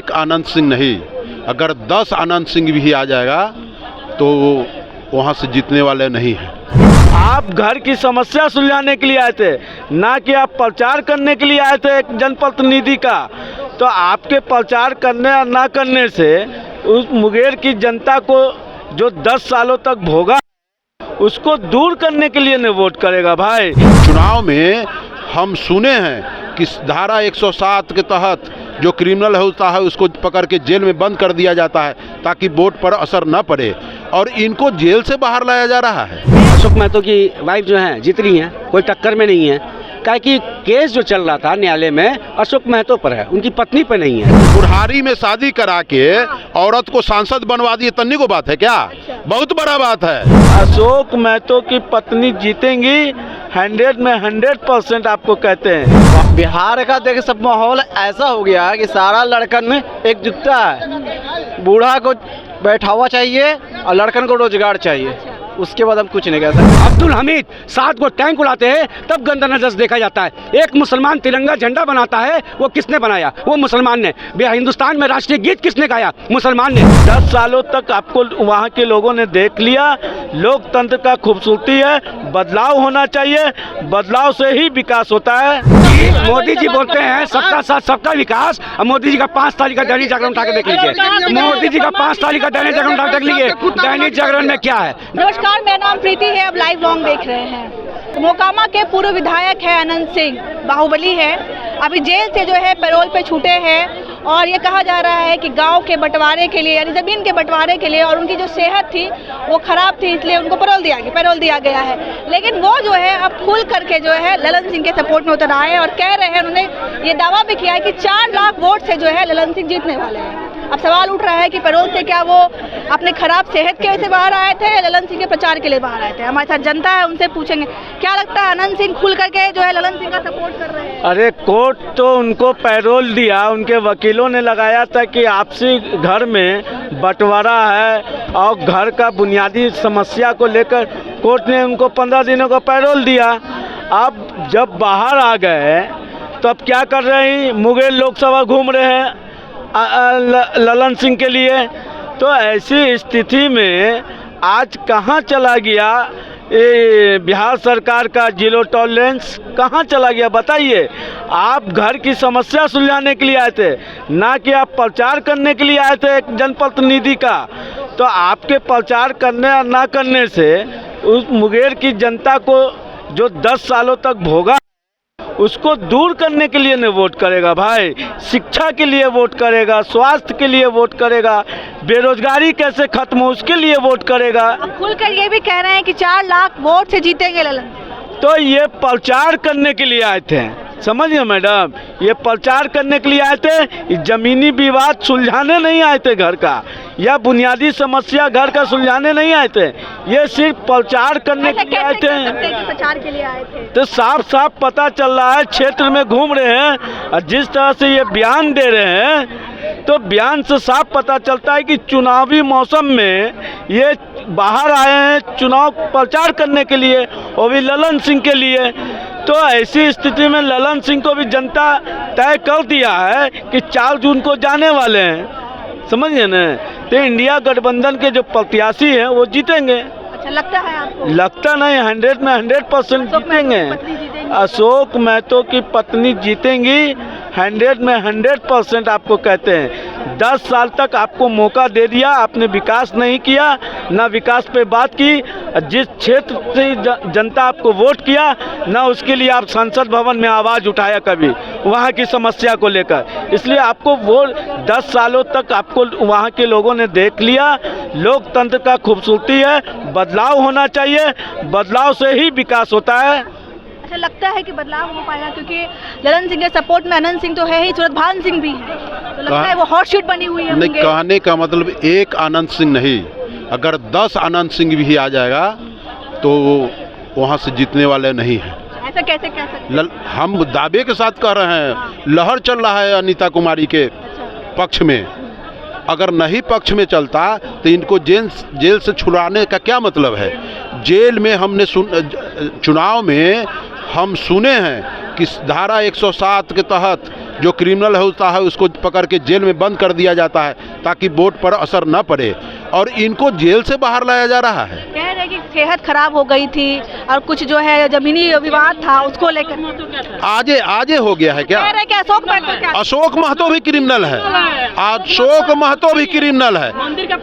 एक आनंद सिंह नहीं, अगर 10 आनंद सिंह भी आ जाएगा तो वहाँ से जीतने वाले नहीं हैं। आप घर की समस्या सुलझाने के लिए आए थे, ना कि आप प्रचार करने के लिए आए थे एक जनप्रतिनिधि का। तो आपके प्रचार करने और ना करने से उस मुंगेर की जनता को जो 10 सालों तक भोगा उसको दूर करने के लिए न वोट करेगा भाई। चुनाव में हम सुने हैं कि धारा 107 के तहत जो क्रिमिनल होता है उसको पकड़ के जेल में बंद कर दिया जाता है ताकि वोट पर असर न पड़े, और इनको जेल से बाहर लाया जा रहा है। अशोक महतो की वाइफ जो है जीत रही हैं, कोई टक्कर में नहीं है, क्या कि केस जो चल रहा था न्यायालय में अशोक महतो पर है, उनकी पत्नी पर नहीं है। बुढ़ारी में शादी करा के औरत को सांसद बनवा दिए, तन्नी को बात है क्या? बहुत बड़ा बात है। अशोक महतो की पत्नी जीतेंगी 100 में 100% आपको कहते हैं। बिहार का देख सब माहौल ऐसा हो गया कि सारा लड़कन में एकजुटता है। बूढ़ा को बैठावा चाहिए और लड़कन को रोजगार चाहिए, उसके बाद हम कुछ नहीं कह सकते। अब्दुल हमीद 7 को टैंक उड़ाते हैं तब गंदा नजर देखा जाता है। एक मुसलमान तिरंगा झंडा बनाता है, वो किसने बनाया? वो मुसलमान ने। हिंदुस्तान में राष्ट्रीय गीत किसने गाया? मुसलमान ने। 10 सालों तक आपको वहाँ के लोगों ने देख लिया। लोकतंत्र का खूबसूरती है, बदलाव होना चाहिए, बदलाव से ही विकास होता है। मोदी जी बोलते हैं सबका साथ सबका विकास, और मोदी जी का 5 तारीख का दैनिक जागरण उठा के देख लीजिए। मोदी जी का 5 तारीख का दैनिक जागरण उठा के देख लीजिए, दैनिक जागरण में क्या है। नमस्कार, मेरा नाम प्रीति है। अब लाइव लॉन्ग देख रहे हैं। मोकामा के पूर्व विधायक है अनंत सिंह, बाहुबली है, अभी जेल से जो है पैरोल पे छूटे हैं, और ये कहा जा रहा है कि गांव के बंटवारे के लिए यानी ज़मीन के बंटवारे के लिए, और उनकी जो सेहत थी वो ख़राब थी इसलिए उनको पैरोल दिया गया है। लेकिन वो जो है अब खुल करके जो है ललन सिंह के सपोर्ट में उतर आए और कह रहे हैं, उन्होंने ये दावा भी किया है कि 4 लाख वोट से जो है ललन सिंह जीतने वाले हैं। अब सवाल उठ रहा है कि पैरोल से क्या वो अपने खराब सेहत की वजह से बाहर आए थे या ललन सिंह के प्रचार के लिए बाहर आए थे? हमारे साथ जनता है, उनसे पूछेंगे क्या लगता है। अनंत सिंह खुल करके जो है ललन सिंह का सपोर्ट कर रहे हैं। अरे कोर्ट तो उनको पैरोल दिया, उनके वकीलों ने लगाया था कि आपसी घर में बंटवारा है और घर का बुनियादी समस्या को लेकर कोर्ट ने उनको 15 दिनों का पैरोल दिया। अब जब बाहर आ गए तो अब क्या कर रहे हैं? मुंगेर लोकसभा घूम रहे हैं ललन सिंह के लिए। तो ऐसी स्थिति में आज कहाँ चला गया ये बिहार सरकार का जीरो टॉलरेंस? कहाँ चला गया बताइए? आप घर की समस्या सुलझाने के लिए आए थे, ना कि आप प्रचार करने के लिए आए थे एक जनप्रतिनिधि का। तो आपके प्रचार करने और ना करने से उस मुंगेर की जनता को जो 10 सालों तक भोगा उसको दूर करने के लिए न वोट करेगा भाई। शिक्षा के लिए वोट करेगा, स्वास्थ्य के लिए वोट करेगा, बेरोजगारी कैसे खत्म हो उसके लिए वोट करेगा। अब खुलकर ये भी कह रहे हैं कि 4 लाख वोट से जीतेंगे ललन। तो ये प्रचार करने के लिए आए थे, समझिए मैडम, ये प्रचार करने के लिए आए थे, जमीनी विवाद सुलझाने नहीं आए थे घर का, या बुनियादी समस्या घर का सुलझाने नहीं आए थे, ये सिर्फ प्रचार करने के लिए आए थे। प्रचार के लिए आए थे तो साफ साफ पता चल रहा है, क्षेत्र में घूम रहे हैं और जिस तरह से ये बयान दे रहे हैं तो बयान से साफ पता चलता है कि चुनावी मौसम में ये बाहर आए हैं चुनाव प्रचार करने के लिए, वो भी ललन सिंह के लिए। तो ऐसी स्थिति में ललन सिंह को भी जनता तय कर दिया है कि 4 जून को जाने वाले हैं, समझिए ना। तो इंडिया गठबंधन के जो प्रत्याशी हैं वो जीतेंगे। अच्छा लगता है आपको? लगता नहीं, 100 में 100% जीतेंगे। अशोक महतो की पत्नी जीतेंगी 100 में 100% आपको कहते हैं। 10 साल तक आपको मौका दे दिया, आपने विकास नहीं किया, ना विकास पे बात की। जिस क्षेत्र से जनता आपको वोट किया ना उसके लिए आप संसद भवन में आवाज़ उठाया कभी वहाँ की समस्या को लेकर। इसलिए आपको वोट 10 सालों तक आपको वहाँ के लोगों ने देख लिया। लोकतंत्र का खूबसूरती है, बदलाव होना चाहिए, बदलाव से ही विकास होता है। अच्छा लगता है कि बदलाव हो पाएगा, क्योंकि ललन सिंह के सपोर्ट में अनंत सिंह तो है ही, सूरजभान सिंह भी है, तो लगता है वो हॉट सीट बनी हुई है। नहीं, कहने का मतलब एक आनंद सिंह नहीं, अगर 10 आनंद सिंह भी आ जाएगा तो वहाँ से जीतने वाले नहीं हैं। ऐसा कैसे कह सकते? हम दावे के साथ कह रहे हैं, लहर चल रहा है अनीता कुमारी के पक्ष में। अगर नहीं पक्ष में चलता तो इनको जेल से छुड़ाने का क्या मतलब है? जेल में हमने चुनाव में हम सुने हैं कि धारा 107 के तहत जो क्रिमिनल होता है उसको पकड़ के जेल में बंद कर दिया जाता है ताकि वोट पर असर न पड़े, और इनको जेल से बाहर लाया जा रहा है। कह रहे हैं कि सेहत खराब हो गई थी और कुछ जो है जमीनी विवाद था उसको लेकर आजे हो गया है क्या? कह रहे हैं कि अशोक महतो क्या अशोक महतो भी क्रिमिनल है, अशोक महतो भी क्रिमिनल है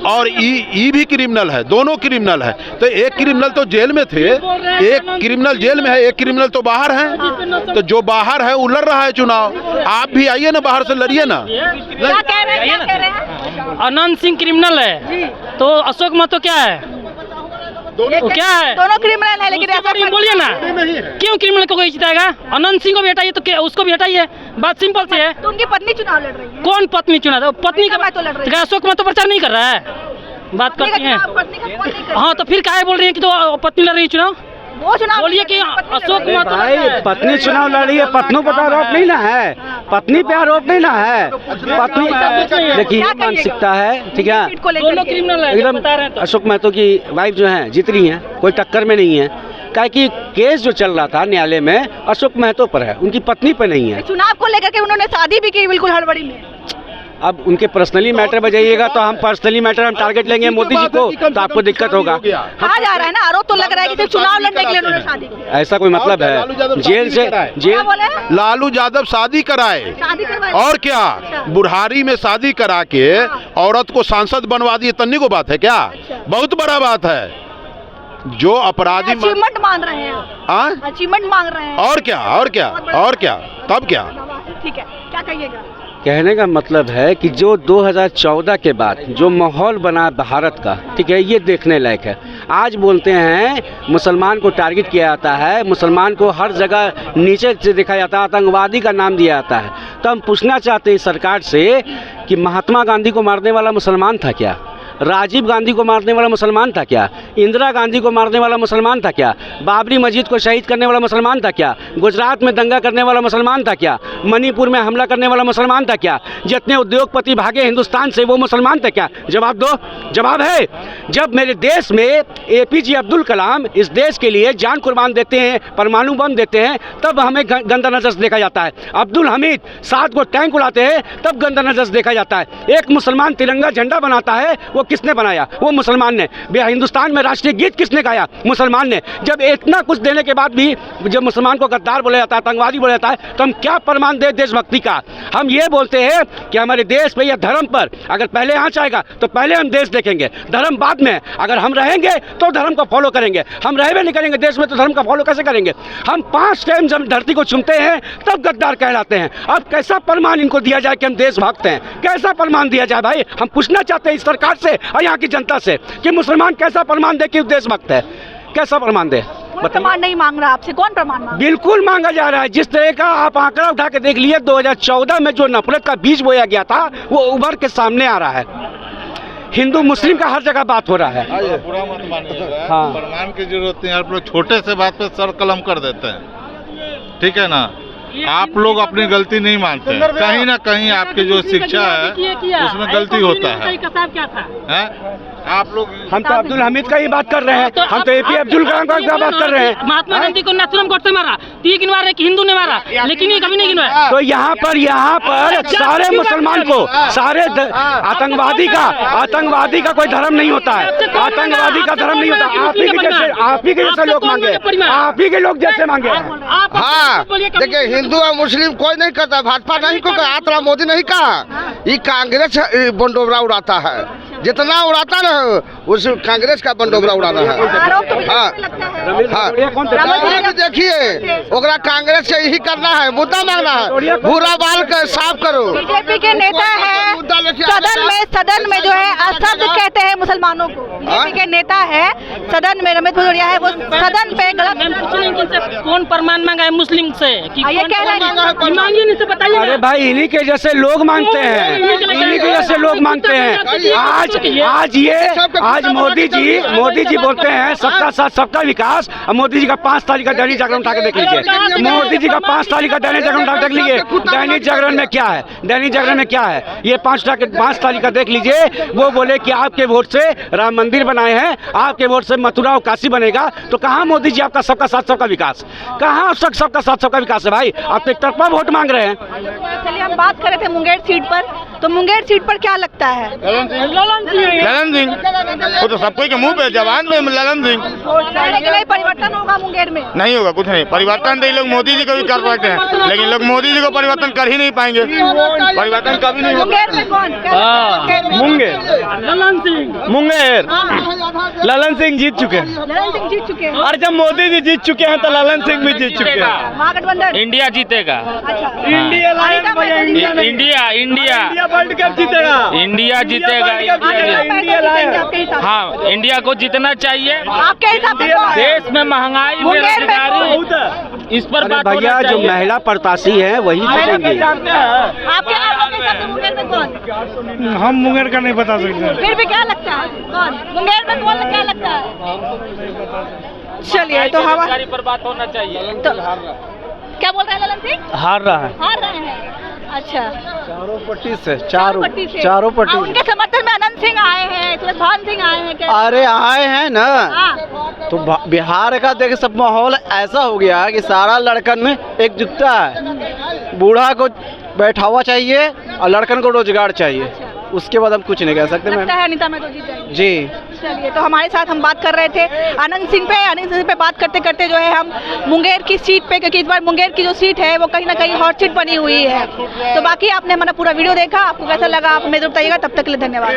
और ई भी क्रिमिनल है, दोनों क्रिमिनल है। तो एक क्रिमिनल तो जेल में थे, एक क्रिमिनल जेल में है, एक क्रिमिनल तो बाहर है। तो जो बाहर है वो लड़ रहा है चुनाव, आप भी आइए ना, बाहर से लड़िए ना। क्या कह रहे हैं? अनंत सिंह क्रिमिनल है तो अशोक महतो क्या है? वो क्या है? दोनों क्रिमिनल है, लेकिन ऐसा बोलिए ना, क्यों क्रिमिनल को कोई जिताएगा? अनंत सिंह को भी हटाइए तो उसको भी हटाइए, बात सिंपल सी है। तो उनकी पत्नी चुनाव लड़ रही है। कौन पत्नी चुनाव? पत्नी का तो लड़ रही है। क्या अशोक महतो प्रचार नहीं कर रहा है? बात करती हैं। हाँ तो फिर काहे बोल रही है कि तो पत्नी लड़ रही है चुनाव? वो चुनाव बोलिए कि अशोक महतो भाई पत्नी चुनाव लड़ रही है, पत्नों पर आरोप नहीं ना है, पत्नी पे आरोप नहीं ना है, पत्नी देखिए मानसिकता है, ठीक है। दोनों क्रिमिनल है, एकदम बता रहे हैं तो। अशोक महतो की वाइफ जो है जीत रही है, कोई टक्कर में नहीं है। क्या कि केस जो चल रहा था न्यायालय में अशोक महतो पर है, उनकी पत्नी पे नहीं है। चुनाव को लेकर के उन्होंने शादी भी की बिल्कुल हड़बड़ी में। अब उनके पर्सनली मैटर में जाइएगा तो हम पर्सनली मैटर हम टारगेट लेंगे मोदी जी को, तो आपको दिक्कत होगा। कहा जा रहा है ना, आरोप तो लग रहा है कि सिर्फ चुनाव लड़ने के लिए उन्होंने शादी की। ऐसा कोई मतलब है? जेल से क्या बोले हैं? लालू यादव शादी कराए शादी करवाई और क्या, बुढ़ारी में शादी करा के औरत को सांसद बनवा दिए, तन्नी को बात है क्या? बहुत बड़ा बात है। जो अपराधी अचीवमेंट मान रहे हैं, अचीवमेंट मांग रहे हैं। और क्या, और क्या, और क्या, तब क्या? ठीक है, क्या कहिएगा? कहने का मतलब है कि जो 2014 के बाद जो माहौल बना भारत का, ठीक है, ये देखने लायक है। आज बोलते हैं मुसलमान को टारगेट किया जाता है, मुसलमान को हर जगह नीचे से देखा जाता है, आतंकवादी का नाम दिया जाता है। तो हम पूछना चाहते हैं सरकार से कि महात्मा गांधी को मारने वाला मुसलमान था क्या? राजीव गांधी को मारने वाला मुसलमान था क्या? इंदिरा गांधी को मारने वाला मुसलमान था क्या? बाबरी मस्जिद को शहीद करने वाला मुसलमान था क्या? गुजरात में दंगा करने वाला मुसलमान था क्या? मणिपुर में हमला करने वाला मुसलमान था क्या? जितने उद्योगपति भागे हिंदुस्तान से वो मुसलमान थे क्या? जवाब दो। जवाब है, जब मेरे देश में APJ अब्दुल कलाम इस देश के लिए जान कुर्बान देते हैं, परमाणु बम देते हैं, तब हमें गंदा नजर से देखा जाता है। अब्दुल हमीद 7 को टैंक उड़ाते हैं, तब गंदा नजर से देखा जाता है। एक मुसलमान तिरंगा झंडा बनाता है, वो किसने बनाया? वो मुसलमान ने। हिंदुस्तान में राष्ट्रीय गीत किसने गाया? मुसलमान ने। जब इतना कुछ देने के बाद भी जब मुसलमान को गद्दार बोला जाता है, आतंकवादी बोला जाता है, तो हम क्या प्रमाण दे देशभक्ति का? हम ये बोलते हैं कि हमारे देश पे या धर्म पर अगर पहले आंच आएगा तो पहले हम देश देखेंगे, धर्म बाद में। अगर हम रहेंगे तो धर्म को फॉलो करेंगे, हम रहे नहीं करेंगे देश में तो धर्म का फॉलो कैसे करेंगे? हम 5 टाइम जब धरती को चूमते हैं तब गद्दार कहलाते हैं। अब कैसा प्रमाण इनको दिया जाए कि हम देशभक्त हैं? कैसा प्रमाण दिया जाए भाई? हम पूछना चाहते हैं इस सरकार से और यहाँ की जनता से कि मुसलमान कैसा प्रमाण दे कि देशभक्त है? कैसा प्रमाण दे? प्रमाण नहीं मांग रहा आपसे, कौन प्रमाण मांग? बिल्कुल मांगा जा रहा है। जिस तरह का आप आंकड़ा उठा के देख लिए, 2014 में जो नफरत का बीज बोया गया था वो उभर के सामने आ रहा है। हिंदू मुस्लिम का हर जगह बात हो रहा है। बुरा मत मानिएगा, प्रमाण की जरूरत नहीं। आप लोग छोटे से बात पे सर कलम कर देते हैं, ठीक है ना? आप लोग अपनी गलती नहीं मानते हैं। कहीं ना कहीं आपकी जो शिक्षा है उसमें गलती होता है। आप लोग हम तो अब्दुल हमीद का ही बात कर रहे हैं, हम तो APJ अब्दुल कलाम का बात कर रहे हैं। महात्मा गांधी को नथुराम गोडसे मारा, तीन गिनवा रहे कि हिंदू ने मारा, लेकिन ये कभी नहीं गिनवाया। तो यहाँ पर सारे मुसलमान को, सारे आतंकवादी का कोई धर्म नहीं होता है। आतंकवादी का धर्म नहीं होता। आप ही के जैसे लोग मांगे, आप ही के लोग जैसे मांगे। हाँ देखिए, हिंदू और मुस्लिम कोई नहीं करता, भाजपा नहीं को कहा, मोदी नहीं कहा, ये कांग्रेस बंडोबरा उड़ाता है। जितना उड़ाता ना उस कांग्रेस का बंडोबरा उड़ाना है। हाँ देखिए, ओकरा कांग्रेस से यही करना है, मुद्दा मांगना है, भूरा बाल के साफ करो। बीजेपी के नेता है सदन में जो है अशब्द कहते हैं मुसलमानों को। बीजेपी के नेता है सदन में, रमेश भदौरिया है, वो सदन पे गलत। कौन प्रमाण मांगा है मुस्लिम से? ये कह रहे हैं मांगिए नहीं से बताइए। अरे भाई, इन्हीं के जैसे लोग मांगते हैं, इन्हीं के जैसे लोग मांगते हैं। आज मोदी जी बोलते हैं सबका साथ सबका विकास। अब मोदी जी का 5 तारीख का दैनिक जागरण उठा के देख लीजिए। मोदी जी का 5 तारीख का दैनिक जागरण उठा के देख लीजिए। दैनिक जागरण में क्या है? दैनिक जागरण में क्या है? ये 5 तारीख का देख लीजिए। वो बोले कि आपके वोट से राम मंदिर बनाए हैं, आपके वोट से मथुरा और काशी बनेगा। तो कहाँ मोदी जी आपका सबका साथ सबका विकास? कहाँ सबका साथ सबका विकास है भाई? आप तो एक तरफा वोट मांग रहे हैं। चलिए हम बात कर रहे थे मुंगेर सीट पर, तो मुंगेर सीट पर क्या लगता है? ललन सिंह वो तो सबको के मुंह पे जवान में ललन सिंह। नहीं परिवर्तन होगा मुंगेर में? नहीं होगा, कुछ नहीं। परिवर्तन तो ये लोग मोदी जी को भी कर पाते हैं, लेकिन लोग मोदी जी को परिवर्तन कर ही नहीं पाएंगे। परिवर्तन कभी नहीं मुंगेर में कौन? मुंगेर ललन सिंह जीत चुके हैं। ललन सिंह जीत चुके हैं। और जब मोदी जी जीत चुके हैं तो ललन सिंह भी जीत चुके हैं। महागठबंधन इंडिया जीतेगा। अच्छा इंडिया वर्ल्ड कप जीतेगा। इंडिया जीतेगा। हाँ, इंडिया को जीतना चाहिए। आपके हिसाब से कौन? देश में महंगाई, बेरोजगारी, इस पर बात होना भैया जो चाहिए। महिला प्रत्याशी हैं वही जीतेंगे। आपके हिसाब से मुंगेर में कौन? हम मुंगेर का नहीं बता सकते। फिर भी क्या लगता है कौन? मुंगेर में कौन क्या लगता है? चलिए तो हवा बेरोजगारी पर बात होना चाहिए। तो क्या बोल रहे हैं ललन सिंह? हार रहा है। हार रहे हैं। अच्छा, चारों पट्टी से चारों पट्टी से। उनके समर्थन में अनंत सिंह आए हैं, सूरज भान सिंह आए हैं क्या? अरे आए हैं ना। हाँ। तो बिहार का देख सब माहौल ऐसा हो गया कि सारा लड़कन में एकजुटता है। बूढ़ा को बैठावा चाहिए और लड़कन को रोजगार चाहिए। उसके बाद हम कुछ नहीं कह सकते। लगता है अनीता में तो जीत जाएगी। जी चलिए तो हमारे साथ हम बात कर रहे थे आनंद सिंह पे बात करते करते जो है हम मुंगेर की सीट पे, क्योंकि इस बार मुंगेर की जो सीट है वो कहीं ना कहीं हॉट सीट बनी हुई है। तो बाकी आपने हमारा पूरा वीडियो देखा, आपको कैसा लगा आप हमें जरूर बताइएगा। तब तक के लिए धन्यवाद।